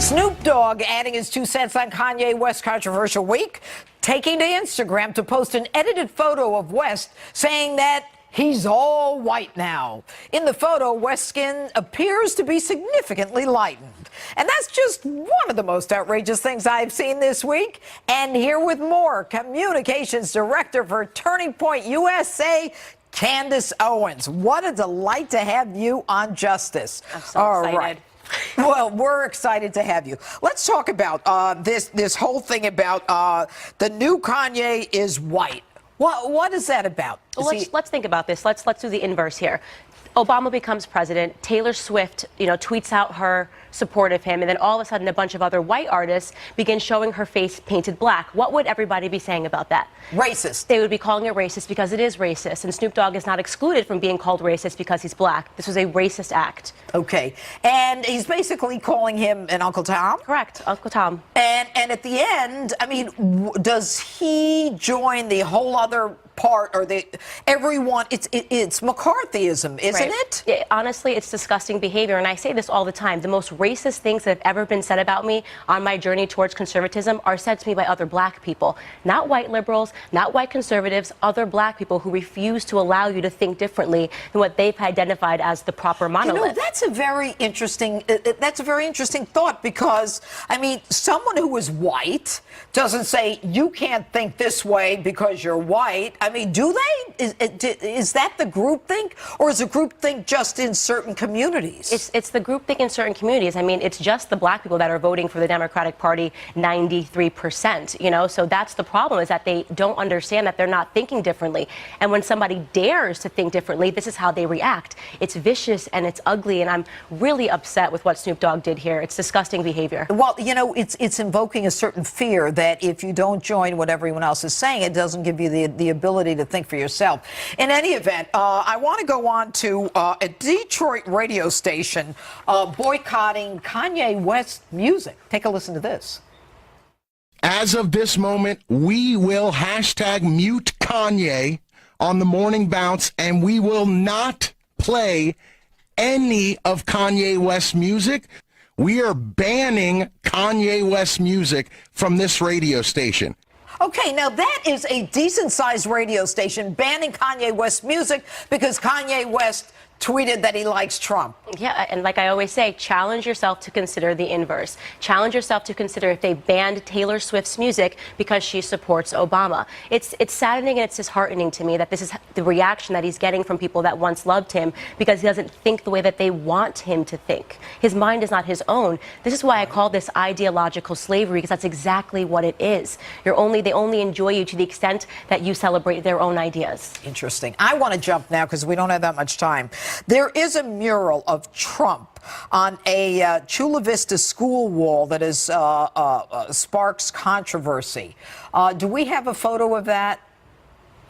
Snoop Dogg adding his 2 cents on Kanye West controversial week, taking to Instagram to post an edited photo of West saying that he's all white now. In the photo, West's skin appears to be significantly lightened. And that's just one of the most outrageous things I've seen this week. And here with more, Communications Director for Turning Point USA, Candice Owens. What a delight to have you on Justice. I'm so excited. Right. Well, we're excited to have you. Let's talk about this whole thing about the new Kanye is white. What is that about? Let's think about this. Let's do the inverse here. Obama becomes president. Taylor Swift, tweets out her support of him, and then all of a sudden a bunch of other white artists begin showing her face painted black. What would everybody be saying about that? Racist. They would be calling it racist because it is racist, and Snoop Dogg is not excluded from being called racist because he's black. This was a racist act. Okay, and he's basically calling him an Uncle Tom? Correct, Uncle Tom. And at the end, I mean, does he join the whole other part, or everyone? It's McCarthyism, isn't it? Honestly, it's disgusting behavior, and I say this all the time. The most racist things that have ever been said about me on my journey towards conservatism are said to me by other black people, not white liberals, not white conservatives, other black people who refuse to allow you to think differently than what they've identified as the proper monolith. That's a very interesting. That's a very interesting thought, because I mean, someone who is white doesn't say you can't think this way because you're white. I mean, do they? Is that the groupthink, or is the groupthink just in certain communities? It's the groupthink in certain communities. I mean, it's just the black people that are voting for the Democratic Party 93%, so that's the problem, is that they don't understand that they're not thinking differently. And when somebody dares to think differently, this is how they react. It's vicious and it's ugly, and I'm really upset with what Snoop Dogg did here. It's disgusting behavior. Well, it's invoking a certain fear that if you don't join what everyone else is saying, it doesn't give you the ability to think for yourself. In any event, I want to go on to a Detroit radio station boycotting Kanye West music. Take a listen to this. As of this moment, we will #mute Kanye on the morning bounce, and we will not play any of Kanye West's music. We are banning Kanye West music from this radio station. Okay, now that is a decent-sized radio station banning Kanye West music because Kanye West tweeted that he likes Trump. Yeah, and like I always say, challenge yourself to consider the inverse. Challenge yourself to consider if they banned Taylor Swift's music because she supports Obama. It's saddening and it's disheartening to me that this is the reaction that he's getting from people that once loved him, because he doesn't think the way that they want him to think. His mind is not his own. This is why I call this ideological slavery, because that's exactly what it is. They only enjoy you to the extent that you celebrate their own ideas. Interesting. I want to jump now because we don't have that much time. There is a mural of Trump on a Chula Vista school wall that is sparks controversy. Do we have a photo of that?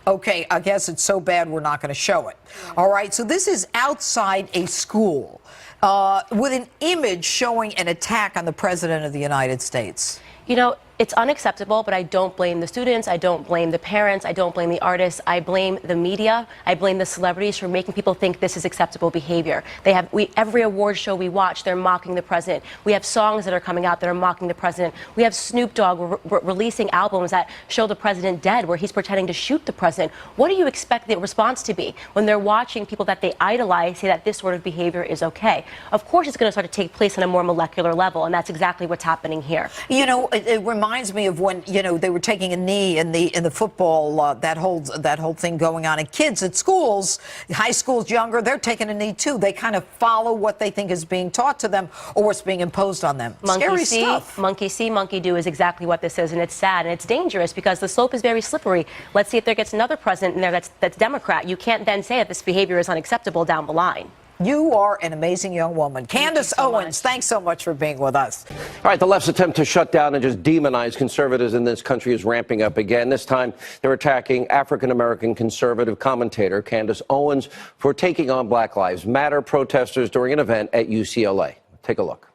Okay, I guess it's so bad we're not going to show it. All right, so this is outside a school with an image showing an attack on the President of the United States. It's unacceptable, but I don't blame the students. I don't blame the parents. I don't blame the artists. I blame the media. I blame the celebrities for making people think this is acceptable behavior. Every award show we watch, they're mocking the president. We have songs that are coming out that are mocking the president. We have Snoop Dogg releasing albums that show the president dead, where he's pretending to shoot the president. What do you expect the response to be when they're watching people that they idolize say that this sort of behavior is okay? Of course, it's going to start to take place on a more molecular level, and that's exactly what's happening here. It reminds me of when they were taking a knee in the football that whole thing going on, and kids at schools, high schools younger, they're taking a knee too. They kind of follow what they think is being taught to them or what's being imposed on them. Scary stuff. Monkey see, monkey do is exactly what this is, and it's sad and it's dangerous because the slope is very slippery. Let's see if there gets another president in there that's Democrat. You can't then say that this behavior is unacceptable down the line. You are an amazing young woman. Candice Owens, thanks so much for being with us. All right, the left's attempt to shut down and just demonize conservatives in this country is ramping up again. This time, they're attacking African-American conservative commentator Candice Owens for taking on Black Lives Matter protesters during an event at UCLA. Take a look.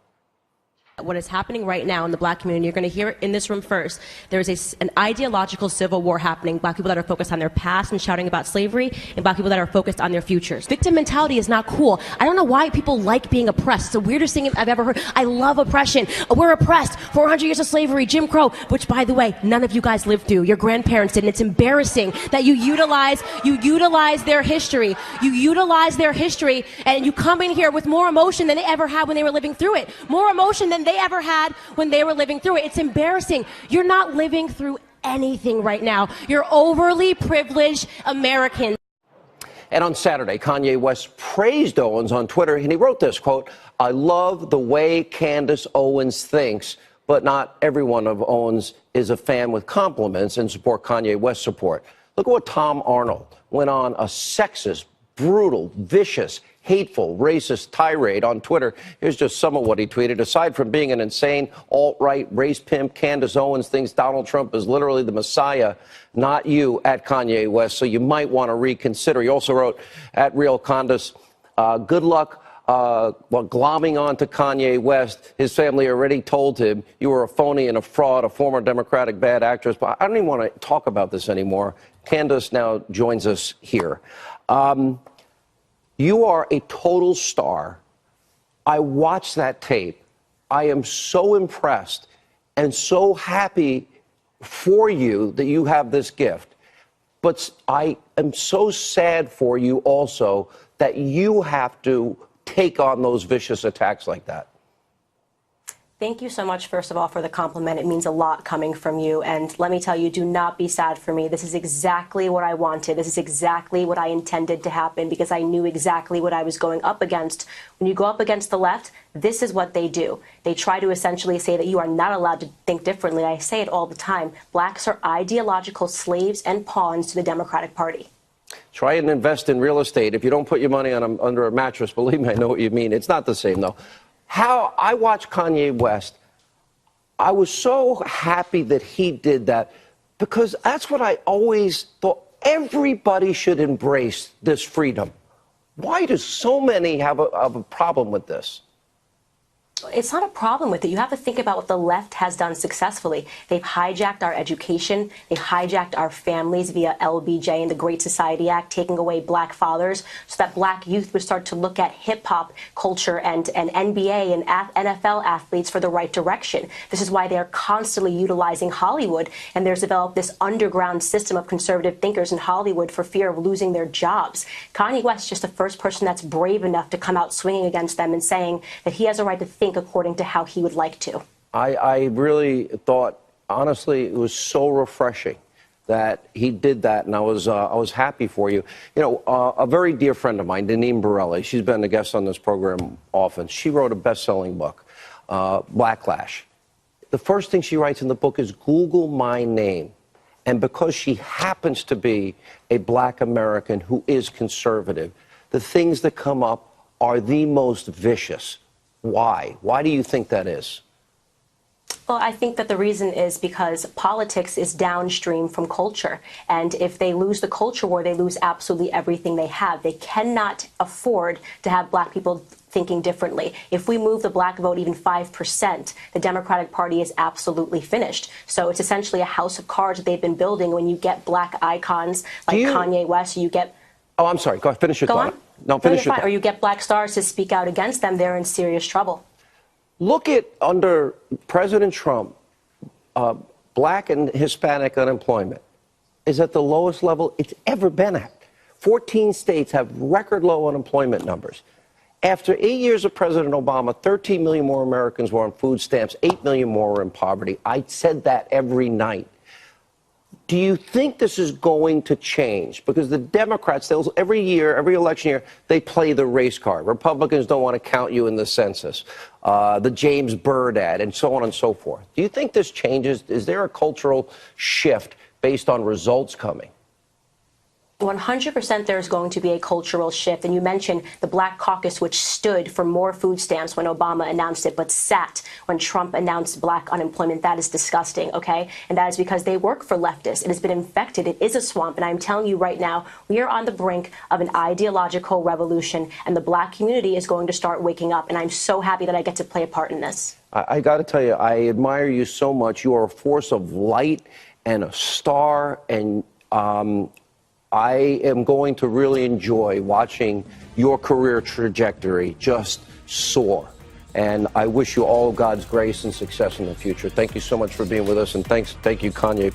What is happening right now in the black community, you're going to hear it in this room first. There's an ideological civil war happening. Black people that are focused on their past and shouting about slavery, and black people that are focused on their futures. Victim mentality is not cool. I don't know why people like being oppressed. It's the weirdest thing I've ever heard. I love oppression. We're oppressed. 400 years of slavery, Jim Crow, which, by the way, none of you guys lived through. Your grandparents did, and it's embarrassing that you utilize their history. You utilize their history, and you come in here with more emotion than they ever had when they were living through it. More emotion than they ever had when they were living through it. It's embarrassing. You're not living through anything right now. You're overly privileged Americans. And on Saturday, Kanye West praised Owens on Twitter, and he wrote this, quote, "I love the way Candice Owens thinks, but not everyone of Owens is a fan with compliments and support Kanye West's support." Look at what Tom Arnold went on a sexist, brutal, vicious, hateful, racist tirade on Twitter. Here's just some of what he tweeted. "Aside from being an insane alt-right race pimp, Candace Owens thinks Donald Trump is literally the Messiah, not you, at Kanye West, so you might want to reconsider." He also wrote, at Real Candace, "Good luck glomming on to Kanye West. His family already told him you were a phony and a fraud, a former Democratic bad actress." But I don't even want to talk about this anymore. Candace now joins us here. You are a total star. I watched that tape. I am so impressed and so happy for you that you have this gift. But I am so sad for you also that you have to take on those vicious attacks like that. Thank you so much, first of all, for the compliment. It means a lot coming from you. And let me tell you, do not be sad for me. This is exactly what I wanted. This is exactly what I intended to happen, because I knew exactly what I was going up against. When you go up against the left, this is what they do. They try to essentially say that you are not allowed to think differently. I say it all the time. Blacks are ideological slaves and pawns to the Democratic Party. Try and invest in real estate. If you don't put your money on under a mattress, believe me, I know what you mean. It's not the same, though. How I watched Kanye West, I was so happy that he did that, because that's what I always thought. Everybody should embrace this freedom. Why do so many have a problem with this? It's not a problem with it. You have to think about what the left has done successfully. They've hijacked our education. They hijacked our families via LBJ and the Great Society Act, taking away black fathers so that black youth would start to look at hip hop culture and NBA and NFL athletes for the right direction. This is why they are constantly utilizing Hollywood, and there's developed this underground system of conservative thinkers in Hollywood for fear of losing their jobs. Kanye West is just the first person that's brave enough to come out swinging against them and saying that he has a right to think according to how he would like to. I really thought, honestly, it was so refreshing that he did that, and I was happy for you. You know, a very dear friend of mine, Deneen Borelli, she's been a guest on this program often. She wrote a best-selling book, Blacklash. The first thing she writes in the book is Google my name. And because she happens to be a black American who is conservative, the things that come up are the most vicious. Why? Why do you think that is? Well, I think that the reason is because politics is downstream from culture. And if they lose the culture war, they lose absolutely everything they have. They cannot afford to have black people thinking differently. If we move the black vote even 5%, the Democratic Party is absolutely finished. So it's essentially a house of cards that they've been building. When you get black icons like Kanye West, you get... Oh, I'm sorry. Go ahead. Finish your thought. On. No, finish your thought. Or you get black stars to speak out against them, they're in serious trouble. Look at under President Trump, black and Hispanic unemployment is at the lowest level it's ever been at. 14 states have record low unemployment numbers. After 8 years of President Obama, 13 million more Americans were on food stamps, 8 million more were in poverty. I said that every night. Do you think this is going to change? Because the Democrats, every year, every election year, they play the race card. Republicans don't want to count you in the census, the James Byrd ad, and so on and so forth. Do you think this changes? Is there a cultural shift based on results coming? 100% there's going to be a cultural shift. And you mentioned the Black Caucus, which stood for more food stamps when Obama announced it, but sat when Trump announced black unemployment. That is disgusting, okay? And that is because they work for leftists. It has been infected. It is a swamp. And I'm telling you right now, we are on the brink of an ideological revolution, and the black community is going to start waking up. And I'm so happy that I get to play a part in this. I got to tell you, I admire you so much. You are a force of light and a star, and I am going to really enjoy watching your career trajectory just soar. And I wish you all God's grace and success in the future. Thank you so much for being with us, and thank you, Kanye.